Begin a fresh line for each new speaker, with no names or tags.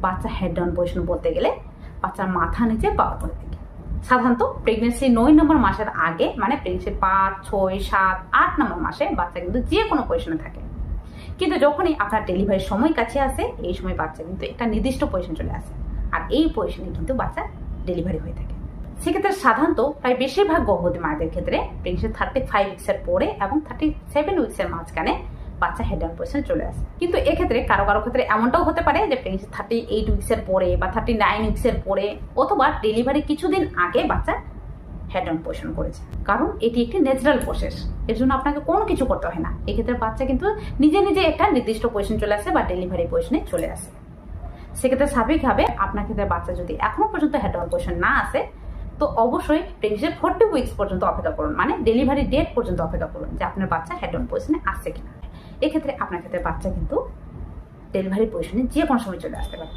বাচ্চা head down position বলতে গেলে বাচ্চার মাথা নিচে পা উপরের দিকে। সাধারণত প্রেগনেন্সি 9 নম্বর মাসের আগে মানে প্রেগনেন্সি 5, 6, 7, 8 নম্বর মাসে বাচ্চা কিন্তু যে কোনো পজিশনে থাকে, কিন্তু যখনই আপনার ডেলিভারির সময় কাছে আসে এই সময় বাচ্চা কিন্তু একটা নির্দিষ্ট পজিশন চলে আসে, আর এই পজিশনে কিন্তু বাচ্চা ডেলিভারি হয়ে থাকে। সেক্ষেত্রে সাধারণত প্রায় বেশিরভাগ গর্ভবতী মায়েদের ক্ষেত্রে প্রেগনেন্সি 35 উইক্সের পরে এবং 37 উইক্সের মাঝখানে বাচ্চা হেড ডাউন পজিশনে চলে আসে। কিন্তু এক্ষেত্রে কারো কারো ক্ষেত্রে এমনটাও হতে পারে যে প্রেগনেন্সি 38 উইক্সের পরে বা 39 উইক্সের পরে অথবা ডেলিভারি কিছুদিন আগে বাচ্চা হেড ডাউন পজিশন করেছে, কারণ এটি একটি ন্যাচারাল প্রসেস। এর জন্য আপনাকে কোনো কিছু করতে হয় না। এক্ষেত্রে বাচ্চা কিন্তু নিজে নিজে একটা নির্দিষ্ট পজিশন চলে আসে বা ডেলিভারি পজিশনে চলে আসে। সেক্ষেত্রে স্বাভাবিকভাবে আপনার ক্ষেত্রে বাচ্চা যদি এখনো পর্যন্ত হেড ডাউন পজিশন না আসে তো অবশ্যই প্রেগনেন্সি 40 উইক্স পর্যন্ত অপেক্ষা করুন, মানে ডেলিভারি ডেট পর্যন্ত অপেক্ষা করুন যে আপনার বাচ্চা হেড ডাউন পজিশনে আসছে কিনা। এক্ষেত্রে আপনার ক্ষেত্রে বাচ্চা কিন্তু ডেলিভারি পজিশনে যে কোনো সময় চলে আসতে পারে।